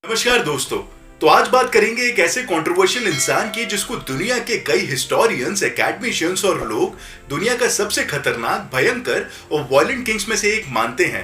नमस्कार दोस्तों। तो आज बात करेंगे एक ऐसे कंट्रोवर्शियल इंसान की जिसको दुनिया के कई हिस्टोरियंस, एकेडमिशियंस और लोग दुनिया का सबसे खतरनाक, भयंकर और वायलेंट किंग्स में से एक मानते हैं।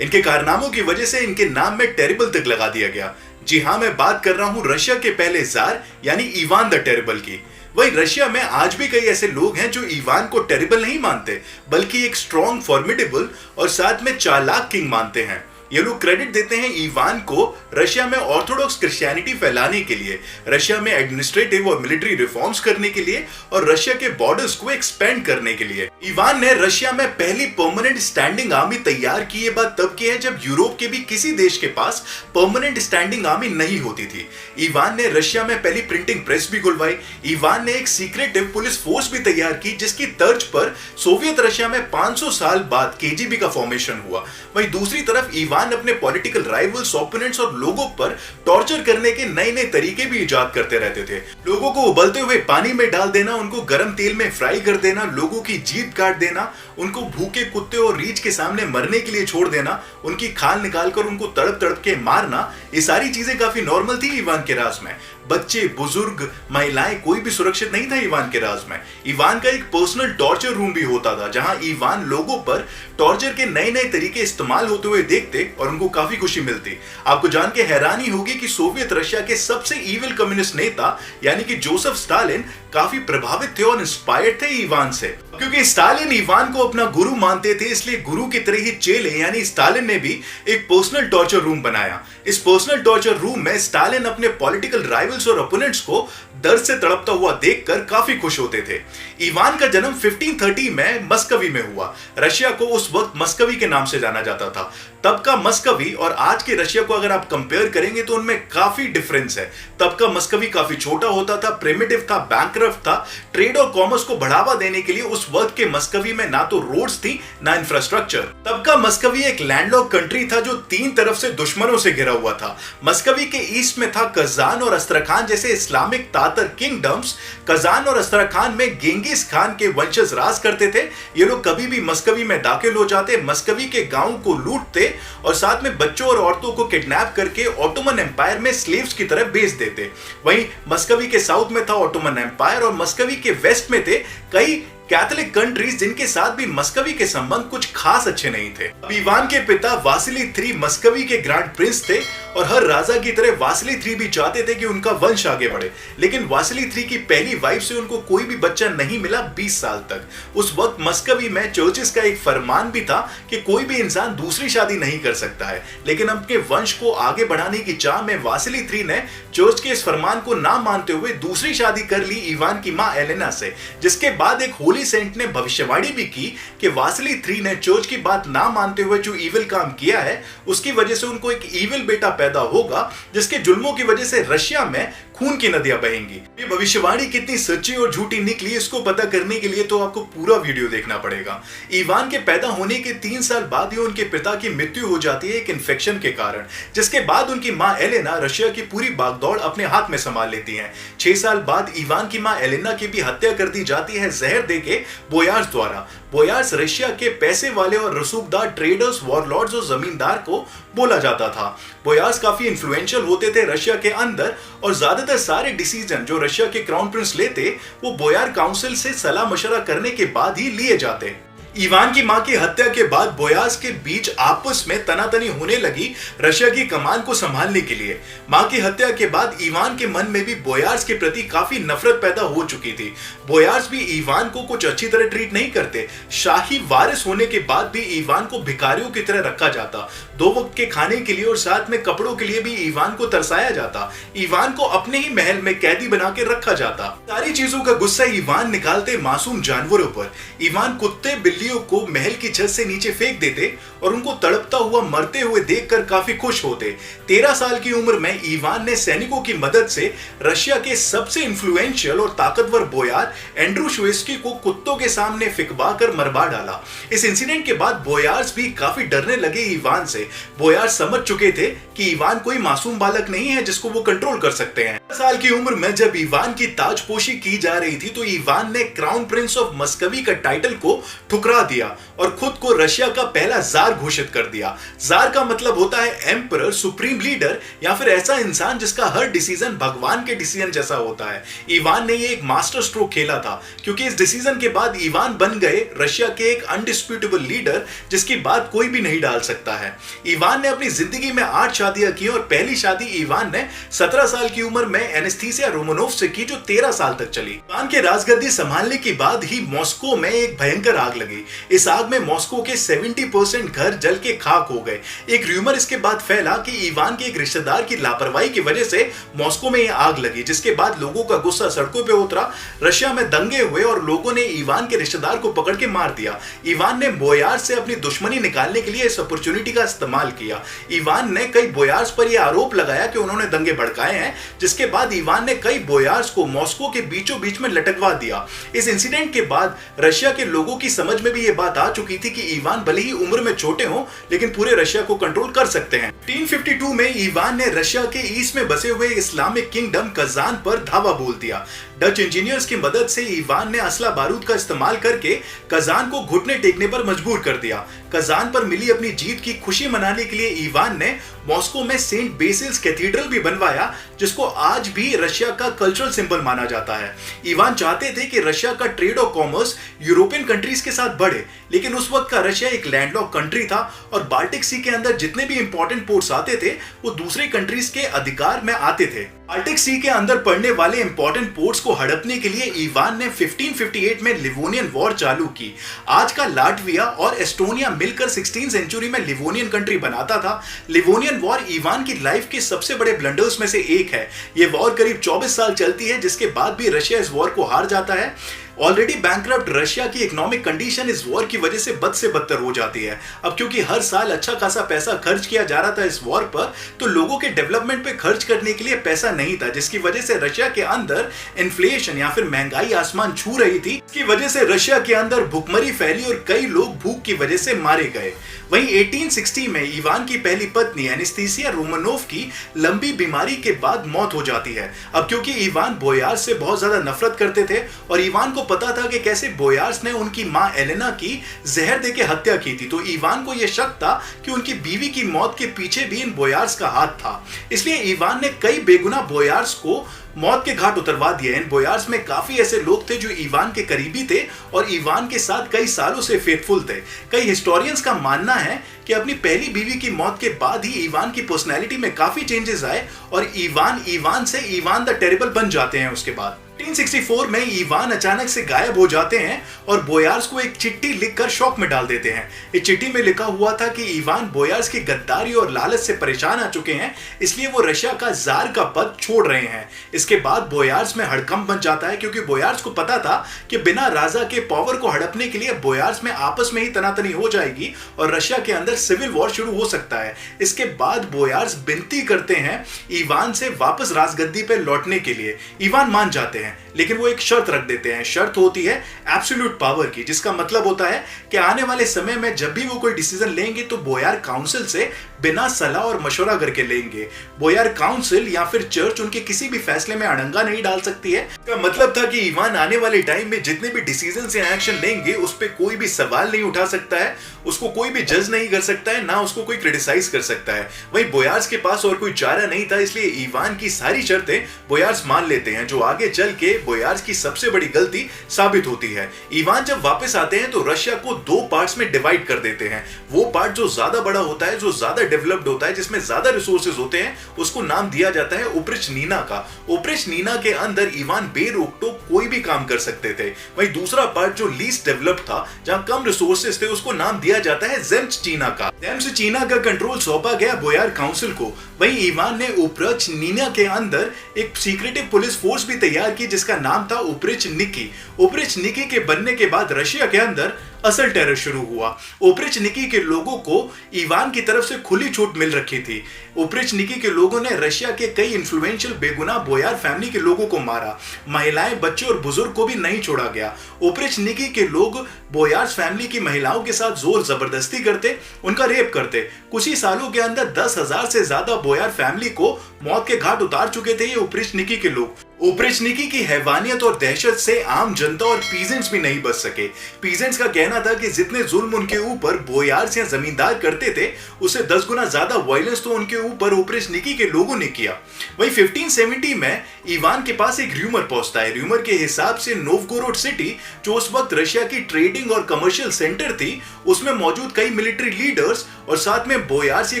इनके कारनामों की वजह से इनके नाम में टेरिबल तक लगा दिया गया। जी हाँ, मैं बात कर रहा हूँ रशिया के पहले जार यानी इवान द टेरिबल की। वही रशिया में आज भी कई ऐसे लोग हैं जो इवान को टेरिबल नहीं मानते, बल्कि एक स्ट्रॉन्ग, फॉर्मिडेबल और साथ में चालाक किंग मानते हैं। ये लोग क्रेडिट देते हैं इवान को रशिया में ऑर्थोडॉक्स क्रिश्चियनिटी फैलाने के लिए, रशिया में एडमिनिस्ट्रेटिव और मिलिट्री रिफॉर्म्स करने के लिए और रशिया के बॉर्डर्स को एक्सपेंड करने के लिए। इवान ने रशिया में पहली परमानेंट स्टैंडिंग आर्मी तैयार की। ये बात तब की है जब यूरोप के भी किसी देश के पास परमानेंट स्टैंडिंग आर्मी नहीं होती थी। इवान ने रशिया में पहली प्रिंटिंग प्रेस भी खुलवाई। इवान ने एक सीक्रेटिव पुलिस फोर्स भी तैयार की जिसकी तर्ज पर सोवियत रशिया में 500 साल बाद केजीबी का फॉर्मेशन हुआ। वहीं दूसरी तरफ इवान अपने पॉलिटिकल राइवल्स, ओपोनेंट्स और लोगों पर टॉर्चर करने के नए नए तरीके भी इजाद करते रहते थे। लोगों को उबलते हुए पानी में डाल देना, उनको गर्म तेल में फ्राई कर देना, लोगों की जीभ काट देना, उनको भूखे कुत्ते और रीछ के सामने मरने के लिए छोड़ देना, उनकी खाल निकालकर उनको तड़प तड़प के मारना, ये सारी चीजें काफी नॉर्मल थी इवान के राज में। बच्चे, बुजुर्ग, महिलाएं, कोई भी सुरक्षित नहीं था इवान के राज में। इवान का एक पर्सनल टॉर्चर रूम भी होता था जहां इवान लोगों पर टॉर्चर के नए नए तरीके इस्तेमाल होते हुए देखते और उनको काफी खुशी मिलती। आपको जान के हैरानी होगी कि सोवियत रशिया के सबसे इविल कम्युनिस्ट नेता यानी कि जोसेफ स्टालिन काफी प्रभावित थे और इंस्पायर्ड थे इवान से। क्योंकि स्टालिन इवान को अपना गुरु मानते थे, इसलिए गुरु की तरह ही चेले यानी स्टालिन ने भी एक पर्सनल टॉर्चर रूम बनाया। इस पर्सनल टॉर्चर रूम में स्टालिन अपने पॉलिटिकल राइवल्स और ओपोनेंट्स को दर्द से तड़पता हुआ देखकर काफी खुश होते थे। इवान का जन्म 1530 में मस्कवी में हुआ। रशिया को उस वक्त मस्कवी के नाम से जाना जाता था। तब का मस्कवी और आज के रशिया को अगर आप कंपेयर करेंगे तो उनमें काफी डिफरेंस है। तब का मस्कवी काफी छोटा होता था, प्रिमिटिव था, बैंकरप्ट था। ट्रेड और कॉमर्स को बढ़ावा देने के लिए उस वक्त के मस्कवी में ना तो रोड्स थी ना इंफ्रास्ट्रक्चर। तब का मस्कवी एक लैंडलॉक कंट्री था जो तीन तरफ से दुश्मनों से घिरा हुआ था। मस्कवी के ईस्ट में था कजान और अस्त्रखान जैसे इस्लामिक तातर किंगडम्स। कजान और अस्त्रखान में गेंगिस खान के वंशज राज करते थे। ये लोग कभी भी मस्कवी में दाखिल हो जाते, मस्कवी के गांव को लूटते और साथ में बच्चों और औरतों को किडनैप करके ऑटोमन एम्पायर में स्लेव्स की तरह बेच देते। वहीं मस्कवी के साउथ में था ऑटोमन एम्पायर और मस्कवी के वेस्ट में थे कई कैथोलिक कंट्रीज जिनके साथ भी मस्कवी के संबंध कुछ खास अच्छे नहीं थे। अब इवान के पिता वासिली III मस्कवी के ग्रैंड प्रिंस थे और हर राजा की तरह वासिली III भी चाहते थे कि उनका वंश आगे बढ़े। लेकिन वासिली III की पहली वाइफ से उनको कोई भी बच्चा नहीं मिला 20 साल तक। उस वक्त मस्कवी में चर्चेस का एक फरमान भी था कि कोई भी इंसान दूसरी शादी नहीं कर सकता है। लेकिन अपने वंश को आगे बढ़ाने की चाह में वासिली III ने चर्च के इस फरमान को ना मानते हुए दूसरी शादी कर ली इवान की मां एलेना से, जिसके बाद एक होली सेंट ने भविष्यवाणी भी की कि वासिली III ने चर्च की बात ना मानते हुए जो इविल काम किया है उसकी वजह से उनको एक इविल बेटा पैदा होगा जिसके जुल्मों की वजह से रशिया में खून की नदियां बहेंगी। ये भविष्यवाणी कितनी सच्ची और झूठी निकली इसको पता करने के लिए तो आपको पूरा वीडियो देखना पड़ेगा। इवान के पैदा होने के 3 साल बाद ही उनके पिता की मृत्यु हो जाती है एक इन्फेक्शन के कारण, जिसके बाद उनकी मां एलेना रशिया की पूरी बागदौड़ अपने हाथ में संभाल लेती हैं। 6 साल बाद इवान की मां एलेना की भी हत्या कर दी जाती है जहर देके बोयार्स द्वारा। बोयार्स रशिया के पैसे वाले और रसूखदार ट्रेडर्स, वॉरलॉर्ड्स और जमींदार को बोला जाता था। बोयार्स काफी इन्फ्लुएंशियल होते थे रशिया के अंदर और ज्यादातर सारे डिसीजन जो रशिया के क्राउन प्रिंस लेते वो बोयार काउंसिल से सलाह मशवरा करने के बाद ही लिए जाते। इवान की मां की हत्या के बाद बोयार्स के बीच आपस में तनातनी होने लगी रशिया की कमान को संभालने के लिए। मां की हत्या के बाद इवान के मन में भी बोयार्स के प्रति काफी नफरत पैदा हो चुकी थी। बोयार्स भी इवान को कुछ अच्छी तरह ट्रीट नहीं करते। शाही वारिस होने के बाद भी इवान को भिखारियों की तरह रखा जाता। 2 वक्त के खाने के लिए और साथ में कपड़ों के लिए भी इवान को तरसाया जाता। इवान को अपने ही महल में कैदी बना के रखा जाता। सारी चीजों का गुस्सा इवान निकालते मासूम जानवरों पर। इवान कुत्ते, बिल्ली को महल की छत से नीचे फेंक देते और उनको तड़पता हुआ मरते हुए देखकर काफी खुश होते। 13 साल की उम्र में इवान ने सैनिकों की मदद से रशिया के सबसे इन्फ्लुएंशियल और ताकतवर बोयार एंड्रू शुएस्की को कुत्तों के सामने फिकवा कर मरवा डाला। इस इंसिडेंट के बाद बोयार्स भी काफी डरने लगे इवान से से बोयार समझ चुके थे कि इवान कोई मासूम बालक नहीं है जिसको वो कंट्रोल कर सकते हैं। 10 साल की उम्र में जब इवान की ताजपोशी की जा रही थी तो इवान ने क्राउन प्रिंस ऑफ मस्कवी का टाइटल को ठुकरा दिया और खुद को रशिया का पहला जार घोषित कर दिया। जार का मतलब होता है एम्परर, सुप्रीम लीडर या फिर ऐसा इंसान जिसका हर डिसीजन भगवान के डिसीजन जैसा होता है। इवान ने ये एक मास्टर स्ट्रोक खेला था क्योंकि इस डिसीजन के बाद इवान बन गए रशिया के एक अनडिस्प्यूटेबल लीडर जिसकी बात कोई भी नहीं डाल सकता है। इवान ने अपनी जिंदगी में 8 शादियां की और पहली शादी इवान ने 17 साल की उम्र में एनेस्थीसिया रोमानोव से की जो 13 साल तक चली। इवान के राजगद्दी संभालने के बाद ही मॉस्को में एक भयंकर आग लगी। इस आग में मॉस्को के 70% घर जल के खाक हो गए। एक र्यूमर इसके बाद फैला कि इवान के एक रिश्तेदार की लापरवाही की वजह से मॉस्को में यह आग लगी, जिसके बाद लोगों का गुस्सा सड़कों पे उतरा। रशिया में दंगे हुए और लोगों ने इवान के रिश्तेदार को पकड़ के मार दिया। इवान ने बोयार से अपनी दुश्मनी निकालने के लिए इस अपॉर्चुनिटी का इस्तेमाल किया। इवान ने कई बोयार्स पर यह आरोप लगाया कि उन्होंने दंगे भड़काए हैं, जिसके बाद इवान ने कई बोयार्स को मॉस्को के बीचों बीच में लटकवा दिया। इस इंसिडेंट के बाद रशिया के लोगों की समझ में भी यह बात आ चुकी थी कि इवान भले ही उम्र में छोटे हों लेकिन पूरे रशिया को कंट्रोल कर सकते हैं। 1552 में इवान ने रशिया के ईस्ट में बसे हुए इस्लामिक किंगडम कजान पर धावा बोल दिया। डच इंजीनियर्स की मदद से इवान ने असला बारूद का इस्तेमाल करके कजान को घुटने टेकने पर मजबूर कर दिया। कजान पर मिली अपनी जीत की खुशी मनाने के लिए इवान ने मॉस्को में सेंट बेसिल्स कैथीड्रल भी बनवाया, जिसको आज भी रशिया का कल्चरल सिंबल माना जाता है। इवान चाहते थे कि रशिया का ट्रेड और कॉमर्स यूरोपियन कंट्रीज के साथ बढ़े, लेकिन उस वक्त का रशिया एक लैंडलॉक कंट्री था और बाल्टिक सी के अंदर जितने भी इंपॉर्टेंट पोर्ट्स आते थे वो दूसरे कंट्रीज के अधिकार में आते थे। बाल्टिक सी के अंदर पड़ने वाले इंपॉर्टेंट पोर्ट्स को हड़पने के लिए इवान ने 1558 में लिवोनियन वॉर चालू की। आज का लाटविया और एस्टोनिया मिलकर 16th सेंचुरी में लिवोनियन कंट्री बनाता था। लिवोनियन वॉर इवान की लाइफ के सबसे बड़े ब्लंडर्स में से एक है। यह वॉर करीब 24 साल चलती है, जिसके बाद भी रशिया इस वॉर को हार जाता है। ऑलरेडी बैंकरप्ट रशिया की इकोनॉमिक कंडीशन इस वॉर की वजह से बद से बदतर हो जाती है। अब क्योंकि हर साल अच्छा खासा पैसा खर्च किया जा रहा था इस वॉर पर, तो लोगों के डेवलपमेंट पे खर्च करने के लिए पैसा नहीं था, जिसकी वजह से रशिया के अंदर इन्फ्लेशन या फिर महंगाई आसमान छू रही थी। इसकी वजह से रशिया के अंदर भुखमरी फैली और कई लोग भूख की वजह से मारे गए। वहीं 1860 में इवान की पहली पत्नी एनेस्थीसिया रोमानोव की लंबी बीमारी के बाद मौत हो जाती है। अब क्योंकि इवान बोयार से बहुत ज्यादा नफरत करते थे और इवान को पता था कि कैसे बोयार्स ने उनकी मां एलेना की जहर देके हत्या की थी, तो इवान को यह शक था कि उनकी बीवी की मौत के पीछे भी इन बोयार्स का हाथ था। इसलिए इवान ने कई बेगुनाह बोयार्स को मौत के घाट उतरवा दिया। इन बोयार्स में काफी ऐसे लोग थे जो इवान के करीबी थे और इवान के साथ कई सालों से फेथफुल थे। कई हिस्टोरियंस का मानना है कि अपनी पहली बीवी की मौत के बाद ही इवान की पर्सनैलिटी में काफी चेंजेस आए और इवान से इवान द टेरिबल बन जाते हैं। उसके बाद 1864 में इवान अचानक से गायब हो जाते हैं और बोयार्स को एक चिट्ठी लिखकर शॉक में डाल देते हैं। इस चिट्ठी में लिखा हुआ था कि इवान बोयार्स की गद्दारी और लालच से परेशान आ चुके हैं, इसलिए वो रशिया का जार का पद छोड़ रहे हैं। इसके बाद बोयार्स में हड़कंप बन जाता है, क्योंकि बोयार्स को पता था कि बिना राजा के पावर को हड़पने के लिए बोयार्स में आपस में ही तनातनी हो जाएगी और रशिया के अंदर सिविल वॉर शुरू हो सकता है। इसके बाद बोयार्स विनती करते हैं इवान से वापस राजगद्दी पे लौटने के लिए। इवान मान जाते हैं, लेकिन वो एक शर्त रख देते हैं। शर्त होती है एब्सोल्यूट पावर की, जिसका मतलब होता है कि आने वाले समय में जब भी वो कोई डिसीजन लेंगे तो बोयार काउंसिल से बिना सलाह और मशवरा करके लेंगे। बोयार काउंसिल या फिर चर्च उनके किसी भी फैसले में अड़ंगा नहीं डाल सकती है। इसका मतलब था कि इवान आने वाले टाइम में जितने भी डिसीजन या एक्शन लेंगे उस पर कोई भी सवाल नहीं उठा सकता है, उसको कोई भी जज नहीं कर सकता है, ना उसको कोई क्रिटिसाइज कर सकता है। वहीं बोयार्स के पास और कोई चारा नहीं था, इसलिए इवान की सारी शर्तें बोयार्स मान लेते हैं, जो आगे चल के बोयार्स की सबसे बड़ी गलती साबित होती है। इवान जब वापस आते हैं तो रशिया को 2 पार्ट्स में डिवाइड कर देते हैं। वो पार्ट जो ज्यादा बड़ा होता है, जो ज्यादा डेवलप्ड होता है, जिसमें ज्यादा रिसोर्सेज होते हैं, उसको नाम दिया जाता है ओप्रिचनीना का। ओप्रिचनीना के अंदर इवान बेरोक-टोक कोई भी काम कर सकते थे। वहीं दूसरा पार्ट जो लीस्ट डेवलप्ड था, जहां कम रिसोर्सेज थे, उसको नाम दिया जाता है ज़ेम्श्चीना का। ज़ेम्श्चीना का कंट्रोल सौंपा गया बोयार काउंसिल को। वहीं इवान ने ओप्रिचनीना के अंदर एक सीक्रेटिव पुलिस फोर्स भी तैयार की, जिसका नाम था ओप्रिचनिकी। ओप्रिचनिकी के बनने के बाद रशिया के अंदर असल टेरर शुरू हुआ। ओप्रिचनिकी के लोगों को इवान की तरफ से खुली छूट मिल रखी थी। ओप्रिचनिकी के लोगों ने रशिया के कई इन्फ्लुएंशियल बेगुनाह बोयार फैमिली के लोगों को मारा। महिलाएं, बच्चे और बुजुर्ग को भी नहीं छोड़ा गया। ओप्रिचनिकी के लोग बोयार्स फैमिली की महिलाओं के साथ जोर जबरदस्ती करते, उनका रेप करते। कुछ ही सालों के अंदर 10,000 से ज्यादा बोयार फैमिली को मौत के घाट उतार चुके थे ये ओप्रिचनिकी के लोग। ओप्रिचनिकी की हैवानियत और दहशत से आम जनता और पीजेंट्स भी नहीं बच सके। पीजेंट्स का कहना था कि जितने जुल्म उनके ऊपर बोयार्स या जमींदार करते थे, उससे 10 गुना ज्यादा वायलेंस तो उनके ऊपर ओप्रिचनिकी के लोगों ने किया। वहीं 1570 में इवान के पास एक र्यूमर पहुंचता है। र्यूमर के हिसाब से नोवगोरोड सिटी, जो उस वक्त रशिया की ट्रेडिंग और कमर्शियल सेंटर थी, उसमें मौजूद कई मिलिट्री लीडर्स और साथ में बोयार्स ये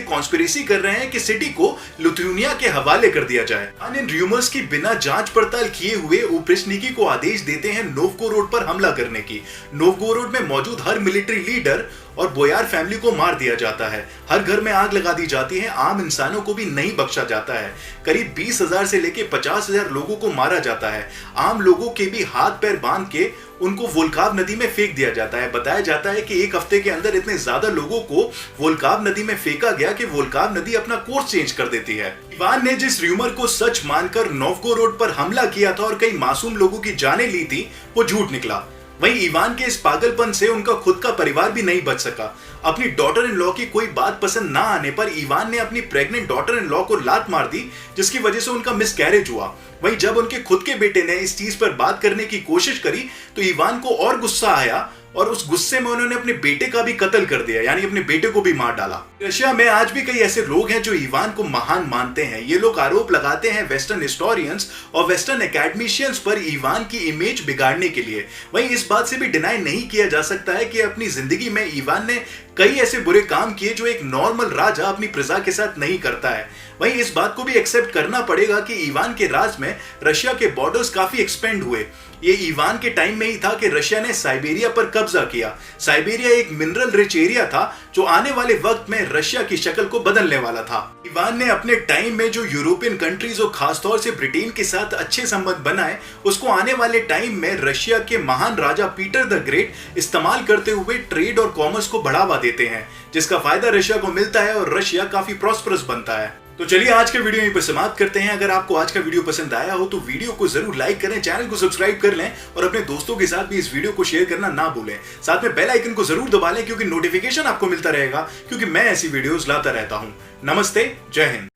कॉन्स्पिरेसी कर रहे हैं कि सिटी को लिथुआनिया के हवाले कर दिया जाए। इन र्यूमर्स की बिना जांच पड़ताल किए हुए ओप्रिचनिकी को आदेश देते हैं नोवगोरोड पर हमला करने की। नोवगोरोड में मौजूद हर मिलिट्री लीडर और बोयार फैमिली को मार दिया जाता है। हर घर में आग लगा दी जाती है। आम इंसानों को भी नहीं बख्शा जाता है। करीब 20,000 से लेकर 50,000 लोगों को मारा जाता है। आम लोगों के भी हाथ पैर बांध के उनको वोल्गाव नदी में फेंक दिया जाता है। बताया जाता है कि एक हफ्ते के अंदर इतने ज्यादा लोगों को वोल्गाव नदी में फेंका गया कि वोल्गाव नदी अपना कोर्स चेंज कर देती है। इवान ने जिस र्यूमर को सच मानकर नोवगोरोड पर हमला किया था और कई मासूम लोगों की जानें ली थी, वो झूठ निकला। वहीं इवान के इस पागलपन से उनका खुद का परिवार भी नहीं बच सका। अपनी डॉटर इन लॉ की कोई बात पसंद ना आने पर इवान ने अपनी प्रेग्नेंट डॉटर इन लॉ को लात मार दी, जिसकी वजह से उनका मिसकैरेज हुआ। वहीं जब उनके खुद के बेटे ने इस चीज पर बात करने की कोशिश करी तो इवान को और गुस्सा आया और उस गुस्से में उन्होंने अपने बेटे का भी कत्ल कर दिया, यानी अपने बेटे को भी मार डाला। रशिया में आज भी कई ऐसे लोग हैं जो इवान को महान मानते हैं। ये लोग आरोप लगाते हैं वेस्टर्न हिस्टोरियंस और वेस्टर्न एकेडमिशियंस पर इवान की इमेज बिगाड़ने के लिए। वहीं इस बात से भी डिनाई नहीं किया जा सकता है कि अपनी जिंदगी में इवान ने कई ऐसे बुरे काम किए जो एक नॉर्मल राजा अपनी प्रजा के साथ नहीं करता है। वहीं इस बात को भी एक्सेप्ट करना पड़ेगा कि इवान के राज में रशिया के बॉर्डर्स काफी एक्सपेंड हुए। ये इवान के टाइम में ही था कि रशिया ने साइबेरिया पर कब्जा किया। साइबेरिया एक मिनरल रिच एरिया था जो आने वाले वक्त में रशिया की शक्ल को बदलने वाला था। इवान ने अपने टाइम में जो यूरोपियन कंट्रीज और खासतौर से ब्रिटेन के साथ अच्छे संबंध बनाए, उसको आने वाले टाइम में रशिया के महान राजा पीटर द ग्रेट इस्तेमाल करते हुए ट्रेड और कॉमर्स को बढ़ावा देते हैं, जिसका फायदा रशिया को मिलता है और रशिया काफी प्रॉस्परस बनता है। तो चलिए आज के वीडियो यहीं पर समाप्त करते हैं। अगर आपको आज का वीडियो पसंद आया हो तो वीडियो को जरूर लाइक करें, चैनल को सब्सक्राइब कर लें और अपने दोस्तों के साथ भी इस वीडियो को शेयर करना ना भूलें। साथ में बेल आइकन को जरूर दबा लें क्योंकि नोटिफिकेशन आपको मिलता रहेगा, क्योंकि मैं ऐसी वीडियोस लाता रहता हूं। नमस्ते, जय हिंद।